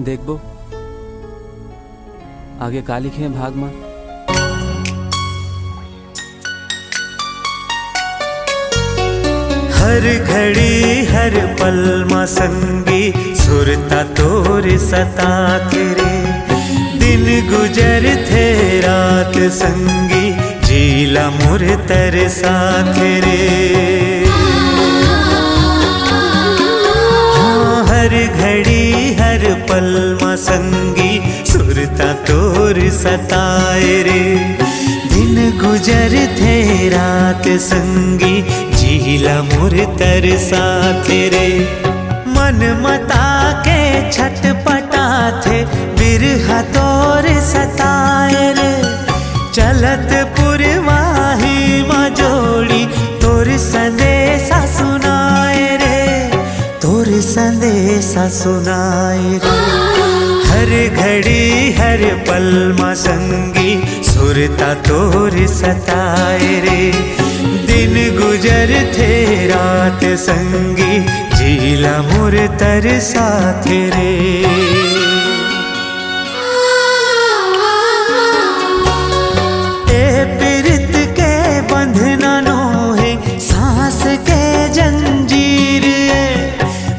देखबो आगे का लिखे हैं भाग में। हर घड़ी हर पल मां संगी सुरता तोर सता तेरे दिन गुजर थे रात संगी जीला मुर तरसा तेरे। हाँ हर घड़ी हर पल मां संगी सुरता तोर सताए रे दिन गुजर थे रात संगी जीला मुर तरसा तेरे। मन मता के छटपटा थे बिरहा तोर सताए रे चलत पुरवाही माँ जोड़ी तोर संदेशा सुनाए रे तोर संदेशा सुनाए रे। हर घड़ी हर पल माँ संगी सुरता तोर सताए रे दिन गुजर थे रात संगी जीला मुर तरसा तेरे। ए प्रीत के बंधना नोहे सांस के जंजीर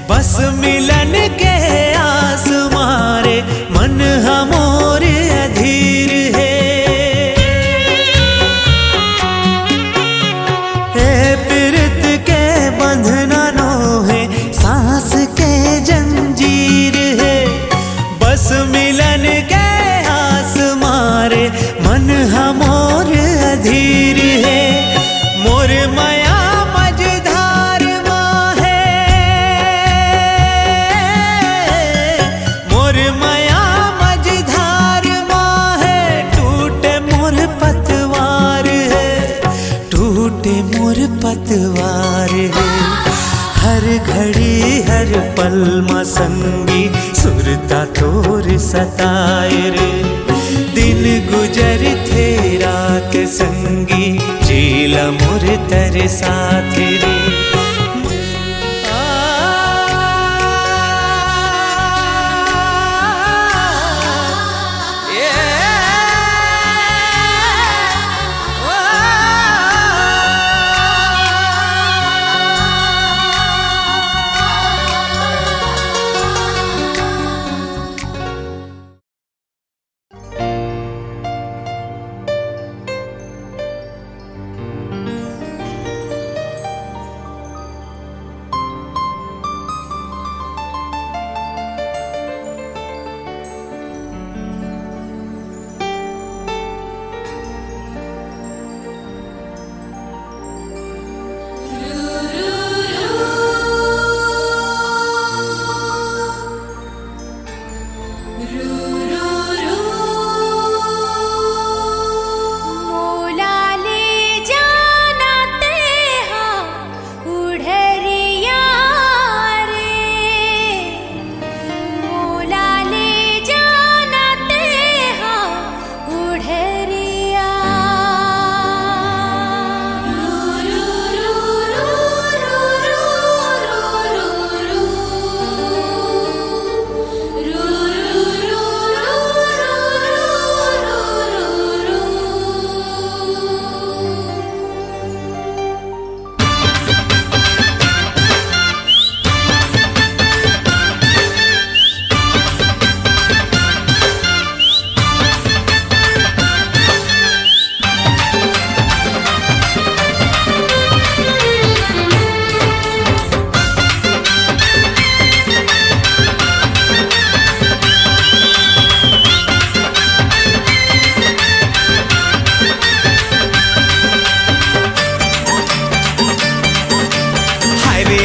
बस मिलन के आस मारे मन हमोर अधीर है। ए प्रीत के बंधना नोहे सांस के जंजीर है बस मिलन के आस मारे मन हमोर अधीर है। मोर माया मझधार माँ है मोर माया मझधार माँ है टूटे मोर पतवार है टूटे मोर पतवार है। हर घड़ी हर पल माँ संगी सुरता तोर सताए रे दिन गुजर थे रात संगी जीला मुर तरसा तेरे।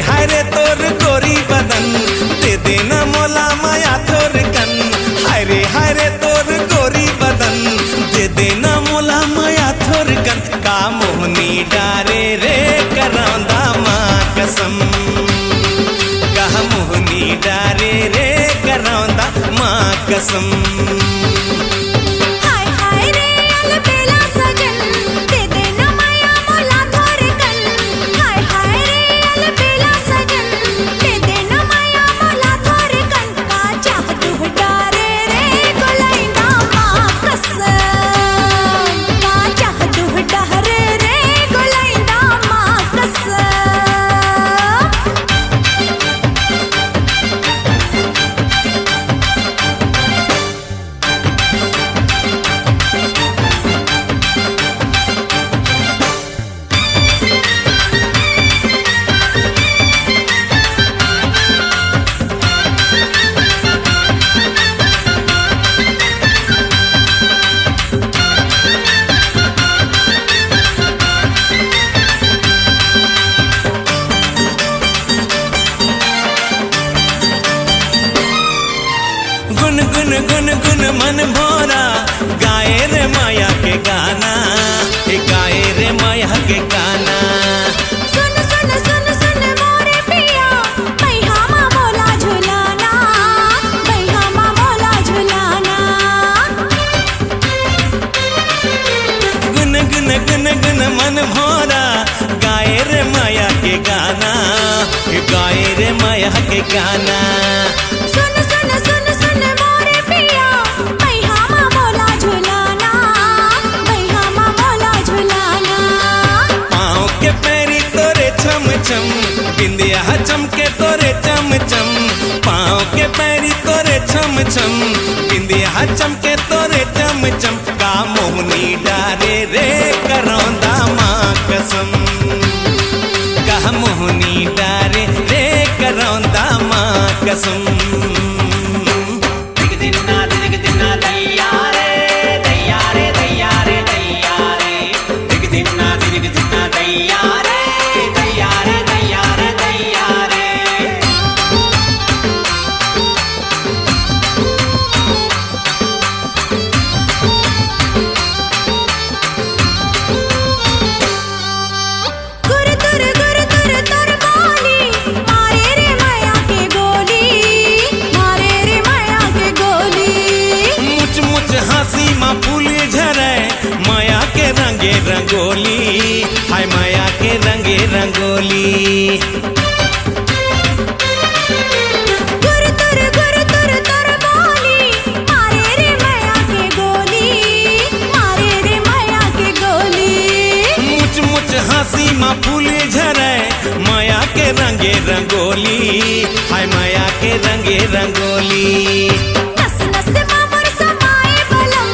हरे तोर गोरी बदन दे देना मोला माया थोर कन हरे हरे तोर गोरी बदन दे देना मोला माया थोर कन का मोहनी डारे रे करांदा माँ कसम का मोहनी डारे रे करांदा माँ कसम। बेला सजन दे देना माया मोला थोर कन का चाह तू गुन गुन गुन मन भोरा गाए रे माया के गाना, गाए रे माया के गाना। सुन सुन सुन सुन मोरे पिया बैहा माँ मोला झुलाना, बैहा माँ मोला झुलाना। गुन गुन गुन गुन मन भोरा गाए रे माया के गाना, गाए रे माया के गाना। सुन सुन सुन सुन मोरे पिया बैहा माँ मोला झुलाना, बैहा माँ मोला झुलाना। पाँव के पैरी तोरे छम छम बिंदिया चमके तोरे चम चम। पाँव के पैरी तोरे छम छम बिंदिया चमके तोरे चम चम। का मोहनी डारे रे करौंदा माँ कसम, का मोहनी डारे रे करौंदा माँ कसम। दिग दिना दैया रे दैया रे दैया रे दैया रे। दिग दिना दैया रे दैया रे दैया रे दैया रे। गुर तुर तुर बोली मारे रे माया के गोली, मारे रे माया के गोली। मुच मुच हंसी माँ फूल झरे माया के रंगे रंगोली, हाय माया के रंगे रंगोली। गुर तुर बोली मारे रे माया के गोली, मारे रे माया के गोली। मुच मुच हंसी माँ फूल झरे माया के रंगे रंगोली, हाय माया के रंगे रंगोली। नस नस मामर समाए बलम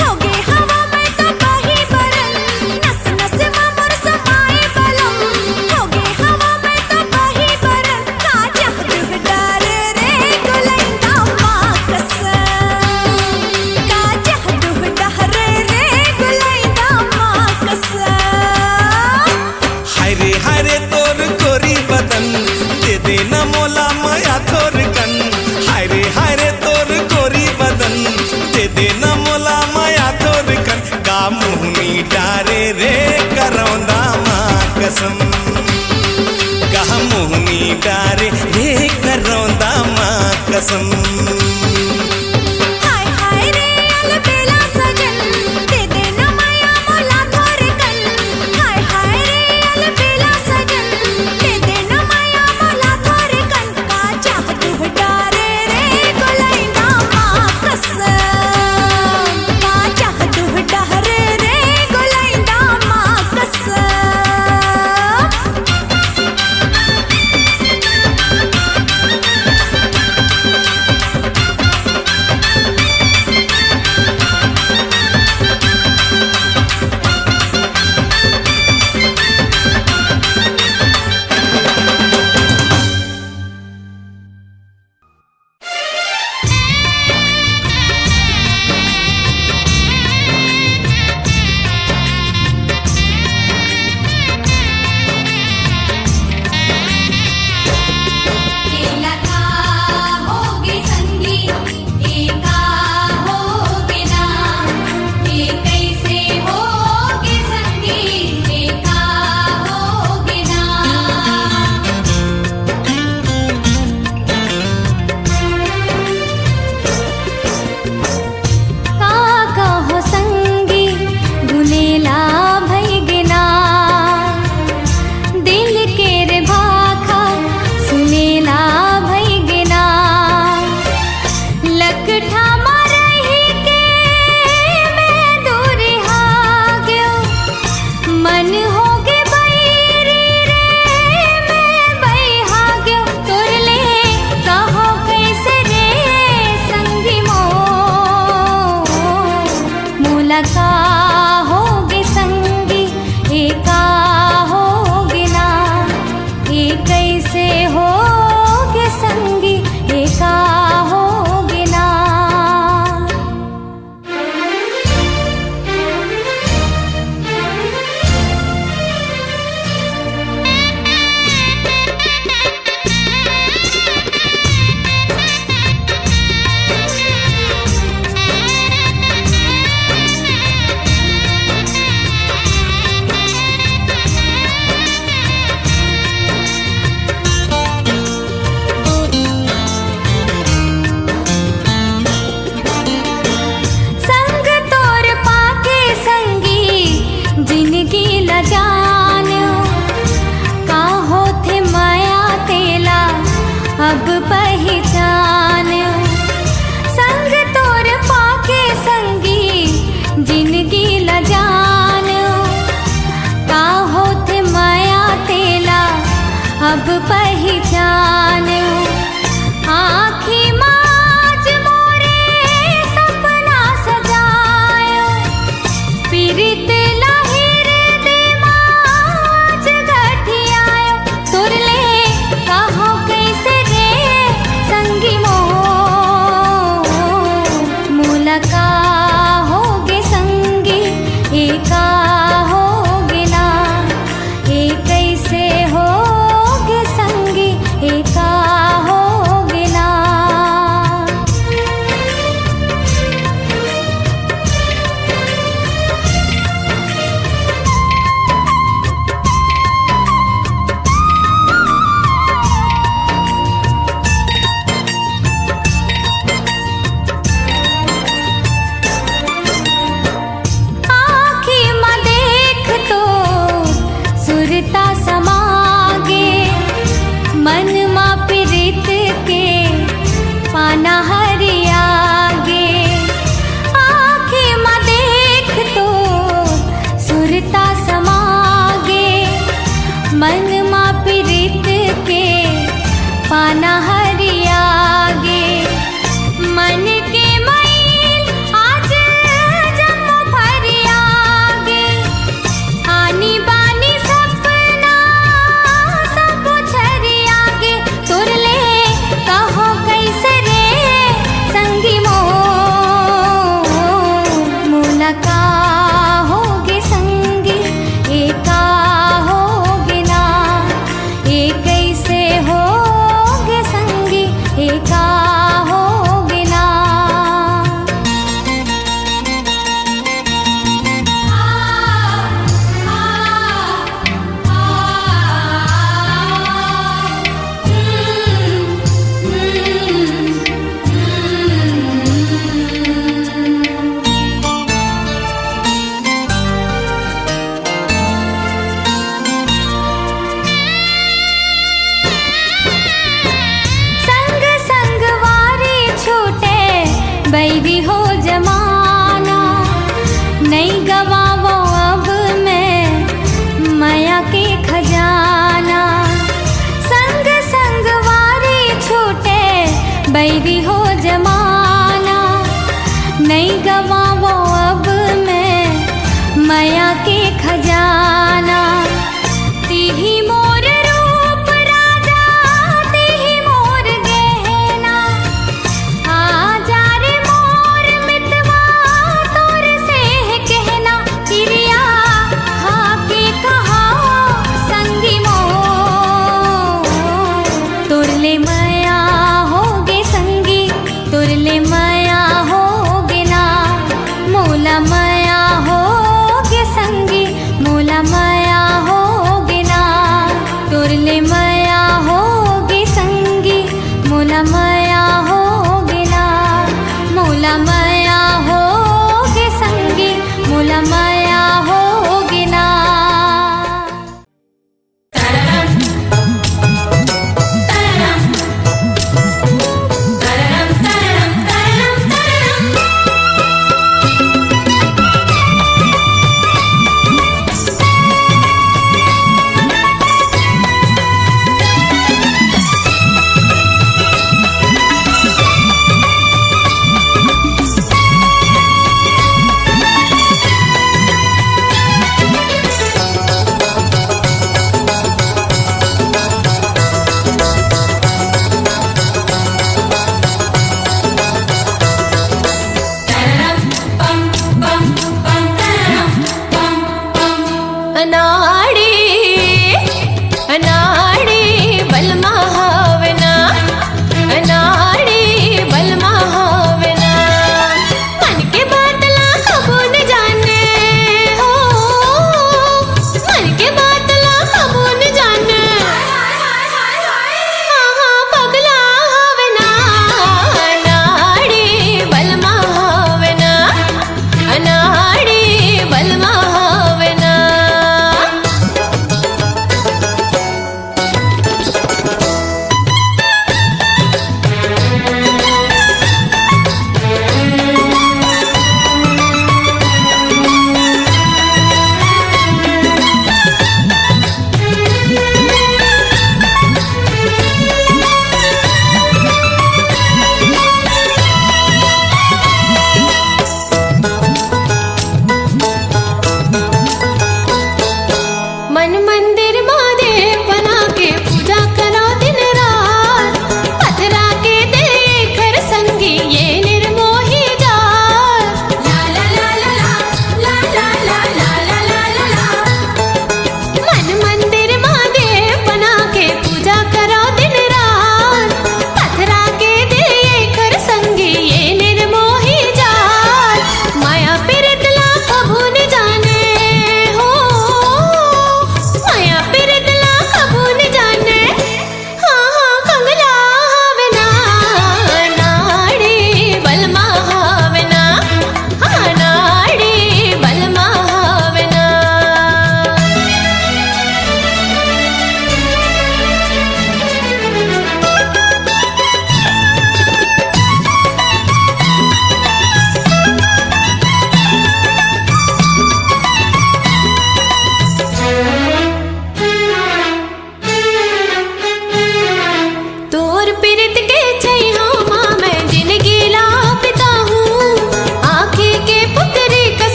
होगे हवा में तो बही बरन। नस नस मामर समाए बलम होगे हवा में तो बही बरन। का जहदुह डार रे गुलैंदा माँ कसम, का जहदुह डार रे गुलैंदा माँ कसम। हाय रे तोर गोरी बदन दे देना मोला माया थोर कन। हाय रे तोर गोरी बदन दे देना मोला माया थोर कन। का मुहनी डारे रे करौंदा माँ कसम, का मुहनी डारे रे करौंदा माँ कसम। हाय हाय रे अलबेला सजन दे देना माया मोला थोर कन। हाय हाय रे अलबेला सजन दे देना माया मोला थोर कन। मा प्रीत के पाना हरियागे आँखें मा देख तो सुरता समागे मन मा प्रीत के पाना हरियागे मन के मैल आज जम भरियागे आनी बानी सपना सब छरियागे तुरले कहो कैसे रे संगी मुलाका होगे संगी एका होगे ना एक कैसे होगे संगी एका होगे ना संग संग वारी छूटे बैरी हो जमाना नहीं गवावो अब मैं माया के खजाना संग संग वारी छूटे बैरी हो जमाना नहीं गवावो अब मैं माया के खजाना तिही मोर रूप राजा तिही मोर गहना आजा रे मोर मितवा तोर से है कहना क्रिया खाके कहा संगी मोर तुरले माया होगे संगी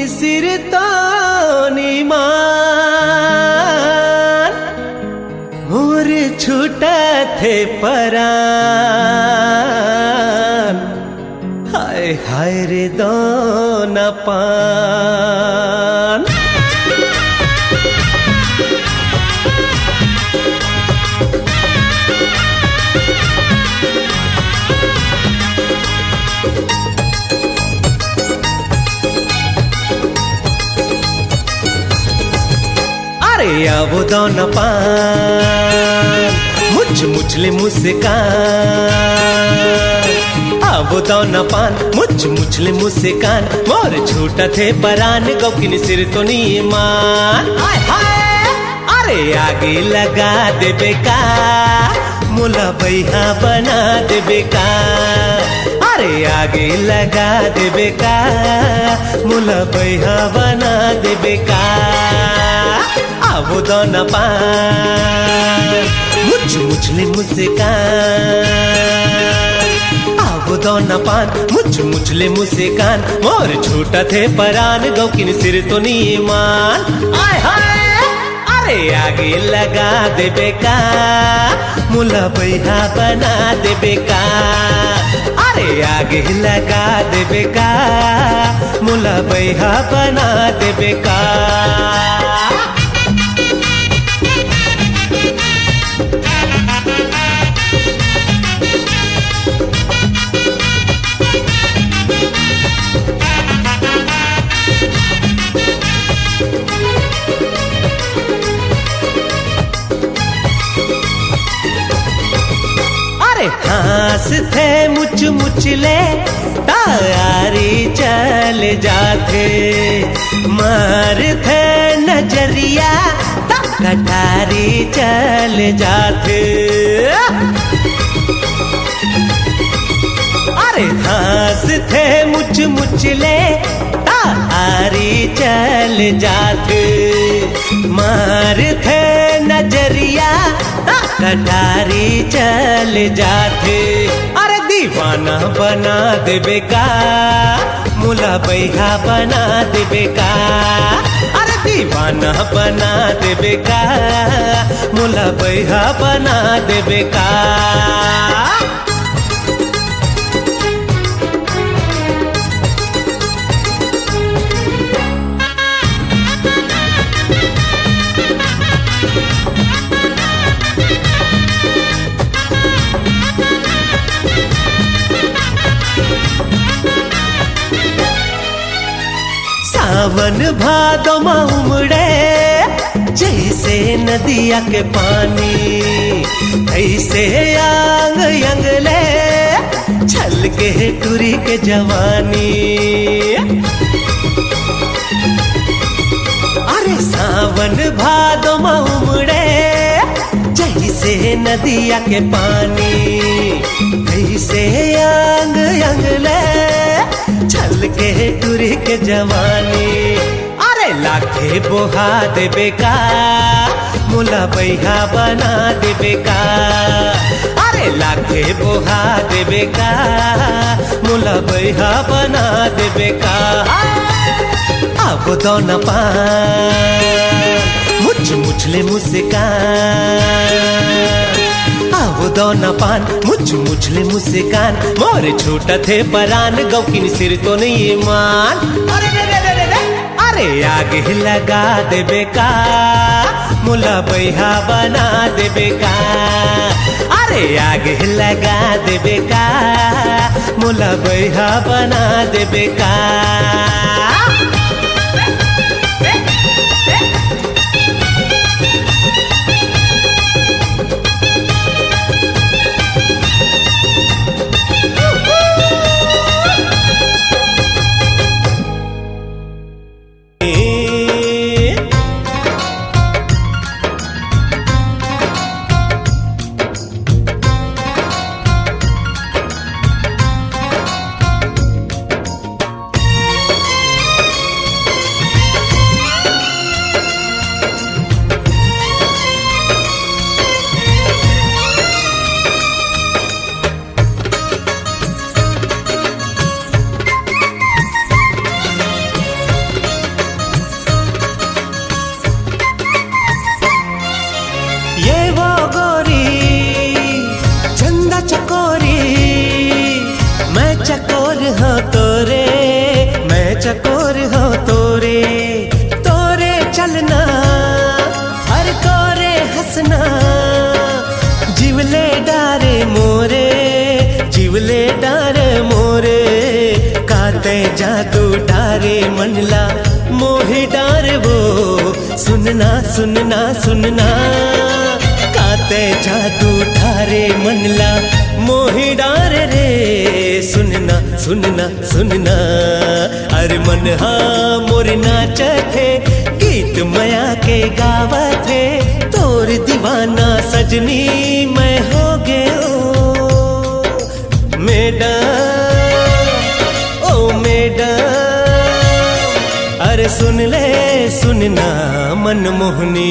सिर तो मान मोर छूटा थे परान हाय हाय रे दोना पान अरे वो दोना पान मुझले मुस्कान वो दोना पान मुझले मुस्कान मोर छूटा थे परान गौकिन सिर तो मान अरे आगे लगा दे बेका मुला बैहा बना दे बेका अरे आगे लगा दे बेका मुला बैहा बना दे बेका वो दोना पान मुझले मुस्कान वो दोना पान मुझले मुस्कान मोर छूटा थे परान गौकिन सिर तो मान आय हाय अरे आगे लगा दे बेका मुला बैहा बना दे बेका अरे आगे लगा दे बेका मुला बैहा बना दे बेका हास थे मुचले तारी चल जाते मार थे नजरिया कटारी चल जाते अरे हास थे मुचले तारी चल जाते मार थे नजरिया कटारी चल जाते अरे दीवाना बना दे बेका मुला बैहा बना दे बेका अरे दीवाना बना दे बेका मुला बैहा बना दे बेका सावन भादो उमड़े जैसे नदिया के पानी ऐसे आंग अंगले छल के टूरी के जवानी अरे सावन भादो उमड़े जैसे नदिया के पानी ऐसे आंग अंगले छल के टूरी के जवानी अरे लाखे बोहा दे बेका मुला बैहा बना दे बेका अरे लाखे बोहा दे बेका मुला बैहा बना दे बेका अब दोना पान मुझले मुस्कान वो दोना पान मुझले मुस्कान मोर छूटा थे परान गौकिन सिर तो मान अरे आगे लगा दे बेका मुला बैहा बना दे बेका अरे आगे लगा दे बेका मुला बैहा बना दे बेका मोर हो तोरे, मैं चकोर हो तोरे, तोरे चलना हर कोरे हंसना, जीवले डारे मोरे, जीवले डारे मोरे, काते जादू डारे मनला मोहि डार वो, सुनना सुनना सुनना, काते जादू डारे मनला मोहि डार रे, सुनना सुनना सुनना। अर मन हा मोर नाच थे, गीत मया के गावा थे, तोर दीवाना सजनी मैं हो गयो मैडम ओ मैडम। अरे सुन ले सुनना मनमोहनी,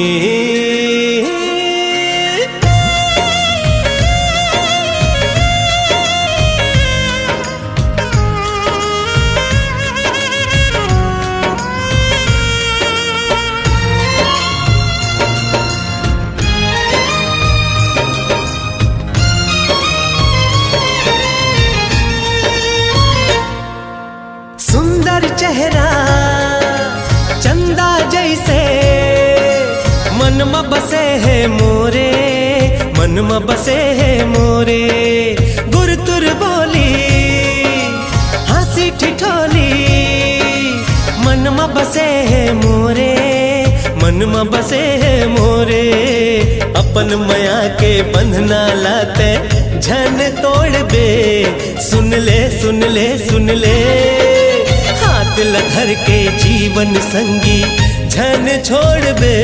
सुंदर चेहरा चंदा जैसे, मन में बसे है मोरे, मन में बसे है मोरे, गुरतुर बोली हंसी ठिठोली, मन में बसे है मोरे, मन में बसे है मोरे, अपन मया के बंधना लाते झन तोड़ बे, सुन ले सुन ले सुन ले, हाथ लधर के जीवन संगी झन छोड़ बे,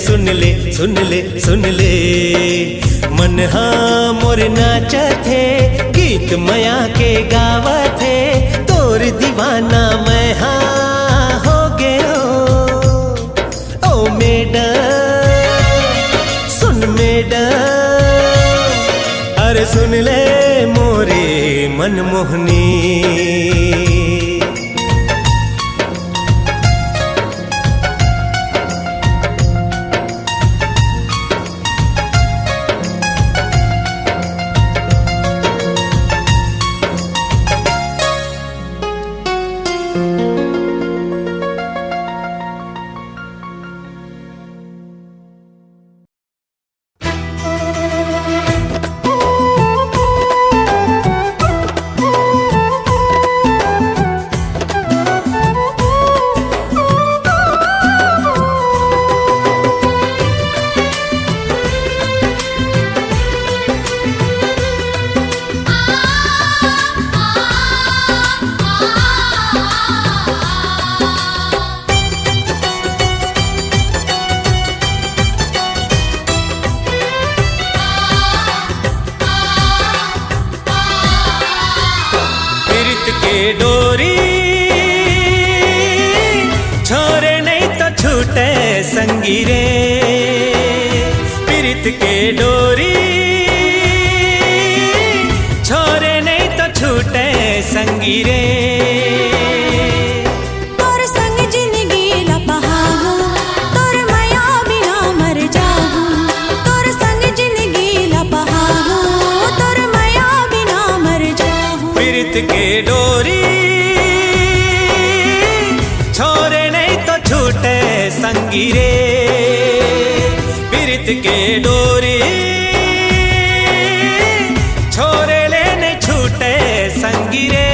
सुन ले सुन ले सुन ले। मन हाँ मोर नाच थे, गीत मया के गावा थे, तोर दीवाना मैं हाँ हो गयो ओ मैडम सुन मैडम। अरे सुन ले मोरे मनमोहनी, डोरी छोरे नहीं तो छूटे संगी रे, पीरित के डोरी छोरे नहीं तो छूटे संगी रे। तोर संग जिंदगी लपहागू, तोर माया बिना मर जागू, तोर संग जिंदगी लपहागू, तोर माया बिना मर जागू। पीरित के डोरी छोरे नहीं तो छूटे संगी रे, पीरित के डोरी छोरे ले नहीं छूटे संगी रे।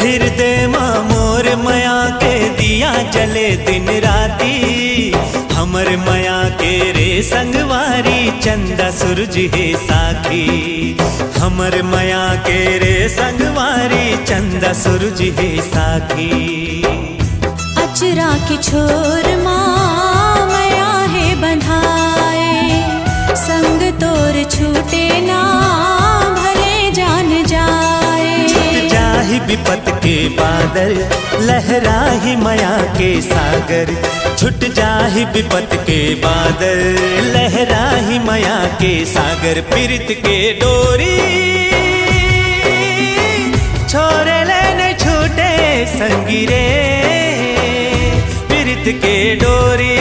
हृदय मां मोर मया के दिया जले दिन राती, हमर मया के रे संगवारी चंदा सूरज है साथी, हमर मया के रे संगवारी चंदा सूरज है साथी। अचरा के छोर माँ मया है बंधाए, संग तोर छूटे ना भले जान जाए। विपत के बादल, लहरा ही माया के सागर। छुट जाहि विपत के बादल, लहरा ही माया के सागर। पीरित के डोरी छोरे लेने छूटे संगी रे, पीरित के डोरी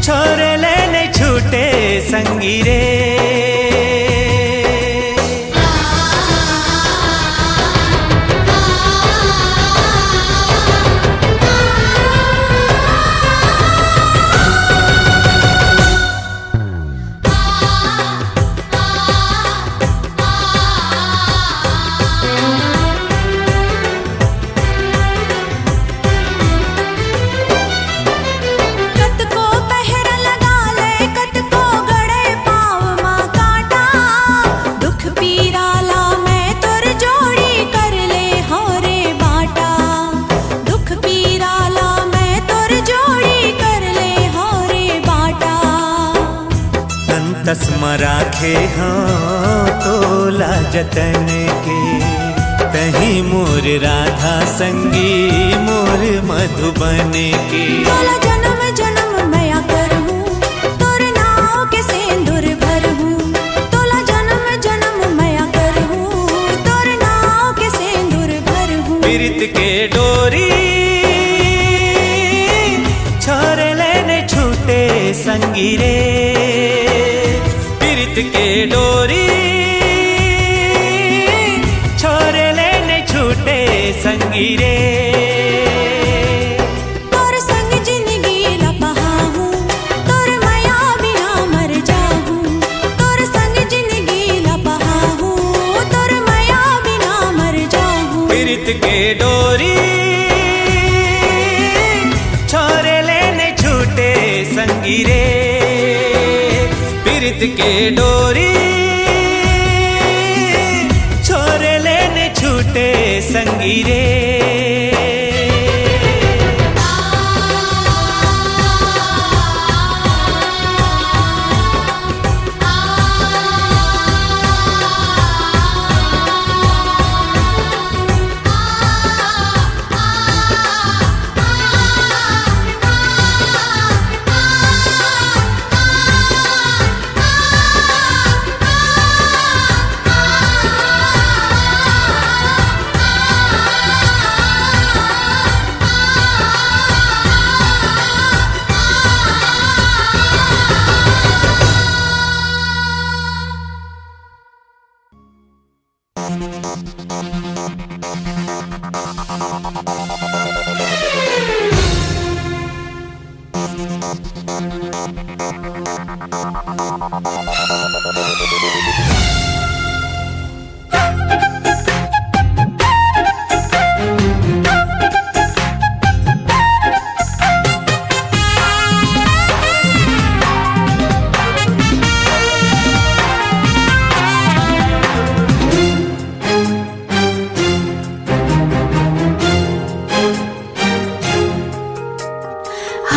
छोरे लेने छूटे संगी रे। तस्मा राखे हाँ तोला जतन के, तही मोर राधा संगी मोर मधुबन के। तोला जन्म जन्म मैया करहूँ, तोर नाव के सिंदूर भरहूँ। तोला जन्म जन्म मैया करहूँ, तोर नाव के सिंदूर भरहूँ। पीरित के डोरी छोरे लेने छूटे संगी रे, पीरित के डोरी छोरे लेने छूटे संगी रे। तोर संग जिंदगी लपहा हूँ, तोर माया बिना मर जाऊँ। तोर संग जिंदगी लपहा हूँ, तोर माया बिना मर जाऊँ। पीरित के डोरी छोरे लेने छूटे संगी रे, पीरित के डोरी छोरे लेने छूटे संगी रे।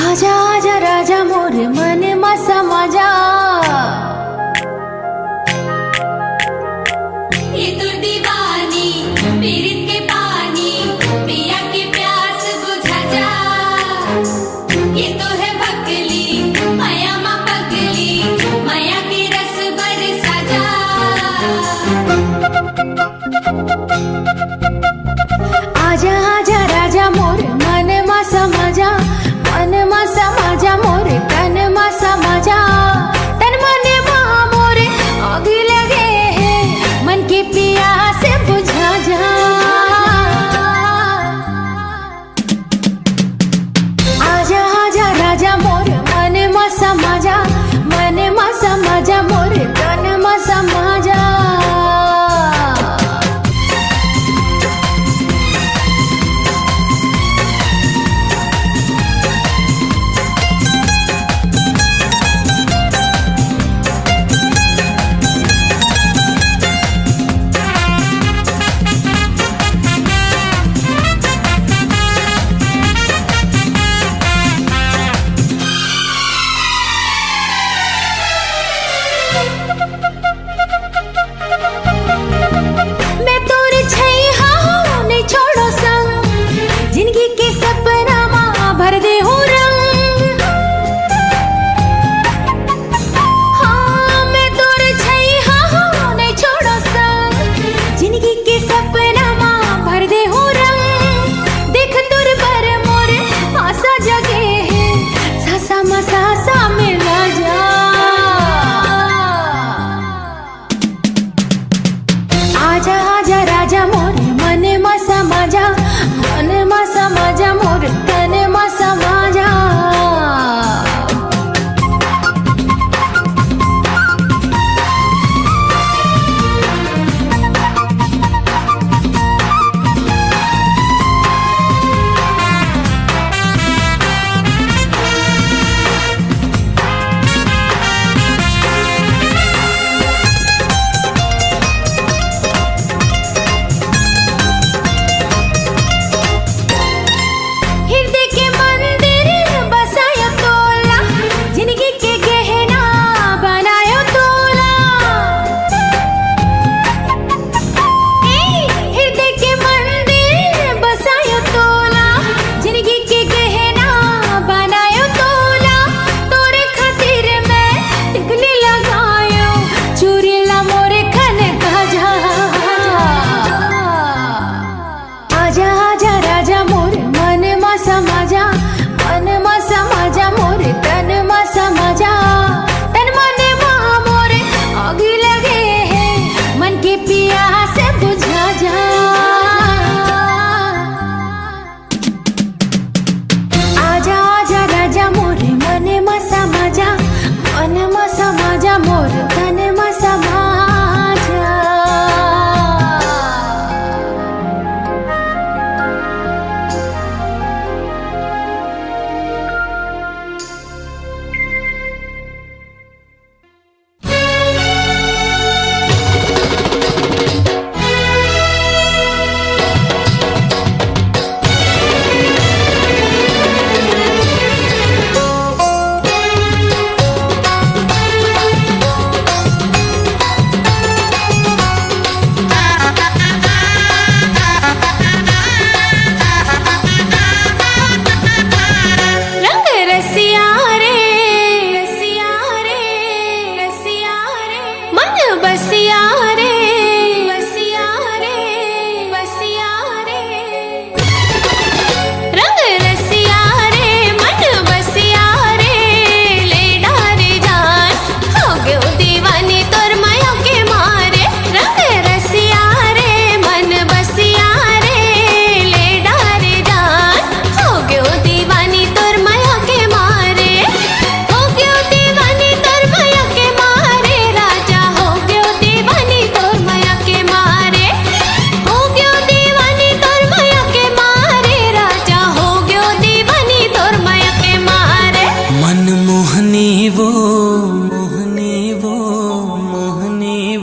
आजा आजा राजा मोर मन मा समा जा। ये तो दीवानी पीरित के पानी, पिया की प्यास बुझा जा। ये तो है बकली माया माँ पगली, माया की रस बरसा जा। आजा आजा राजा मोर मन मा समा जा, मन मा समा जा मोर तन मा समा जा। तन मन मा मोर आग लगे है, मन की प्यास बुझा जा। आजा आजा राजा मोर मन मा समा जा, मन मा समा जा मोर तन मा समा जा। मैं तोर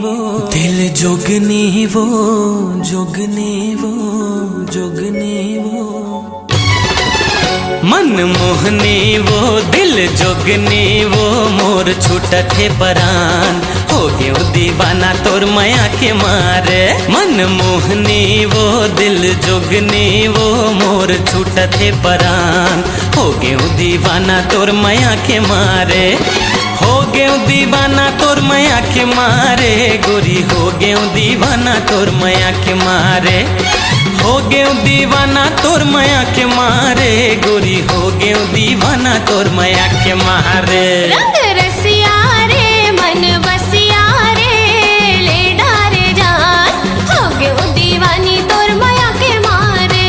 वो दिल जोगनी वो जोगनी वो जोगनी वो मन मोहनी वो दिल जोगनी वो मोर छूटा थे परान हो गयो दीवाना तोर माया के मारे मन मोहनी वो दिल जोगनी वो मोर छूटा थे परान हो गयो दीवाना तोर माया के मारे हो गयो दीवाना तोर माया के मारे गोरी हो गयो दीवाना तोर माया के मारे हो गयो दीवाना तोर माया के मारे गोरी हो गयो दीवाना तोर माया के मारे रंग रसिया रे मन बसिया रे ले डारे जान हो गयो दीवानी तोर माया के मारे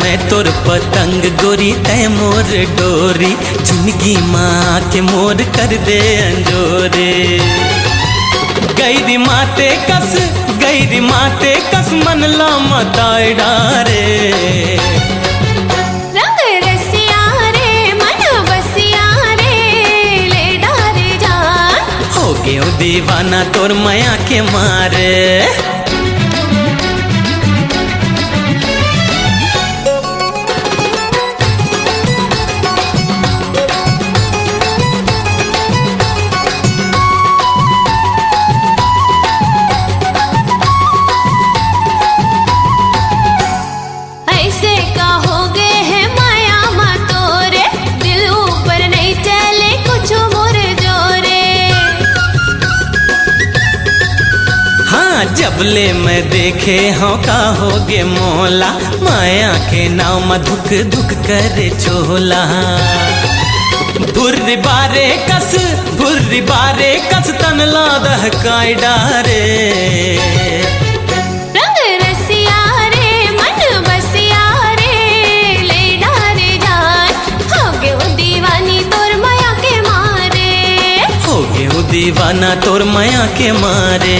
मैं तोर पतंग गोरी तय मोर डोरी जिंदगी माँ के मोर कर दे अंजोरे गैरी माते कस मन ला मताए डारे रंग रसिया रे मन बसिया रे ले डारे जान हो गयो दीवाना तोर माया के मारे जबले मैं देखे हो का होगे मोला माया के नाम धुक धुक करे चोला भुर्री बारे कस तन ला दहकाई डारे रंग रसिया रे मन बसिया रे ले डारे जान हो गयो दीवानी तोर माया के मारे हो गयो दीवाना तोर माया के मारे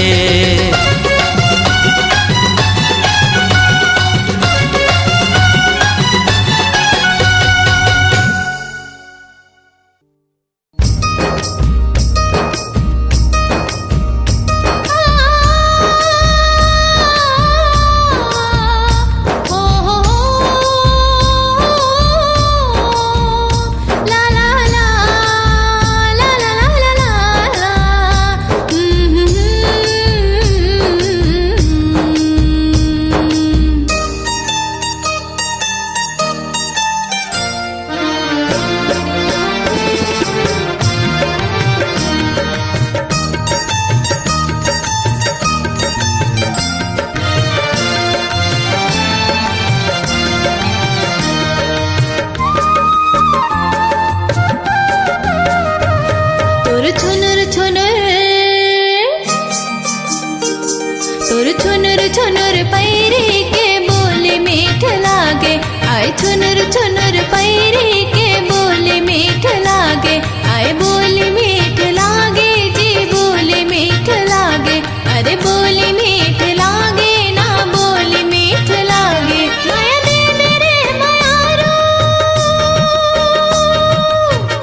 छुनुर पैरी के बोले मीठ लागे आए छुनुर छुनुर पैरी के बोले मीठ लागे आए बोले मीठ लागे जी बोले मीठ लागे अरे बोले मीठ लागे ना बोले मीठ लागे माया दे दे रे मायारो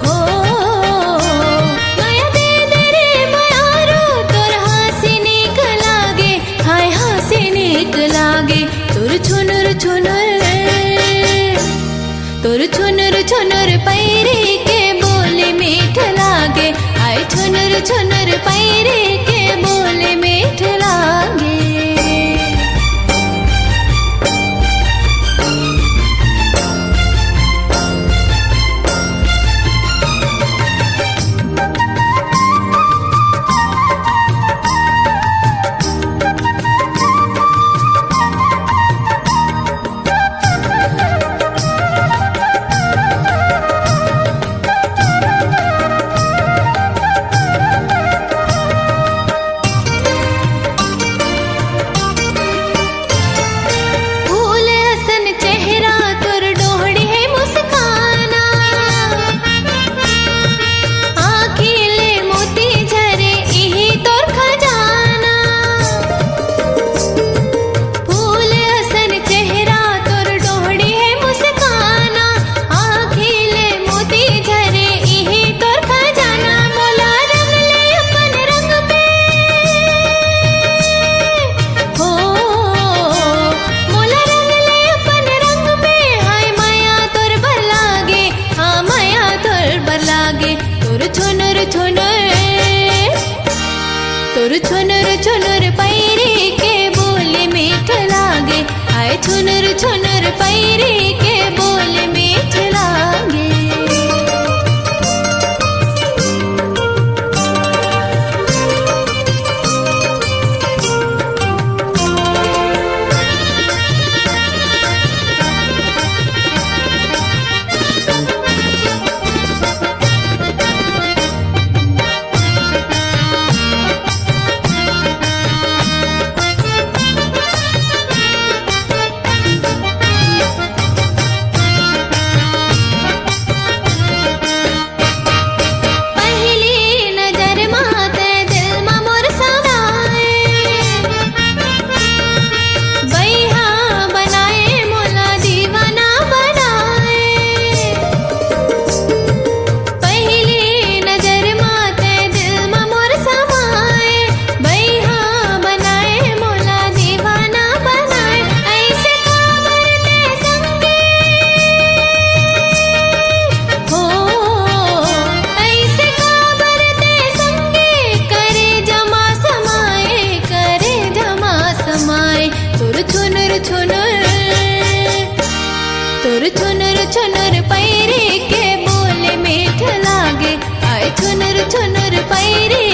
हो माया दे दे रे मायारो तोर हासी नीक लागे हाय हासी नीक लागे तोर छुनुर छुनुर पैरी के बोले मीठ लागे आए छुनुर छुनुर पैरी के बोले मीठ लागे तोर छुनुर छुनुर पैरी के बोले मीठ लागे, आए छुनुर छुनुर पैरी के बोले मीठ लागे। तोर छुनुर छुनुर पैरी के बोले मीठ लागे, आए छुनुर छुनुर पैरी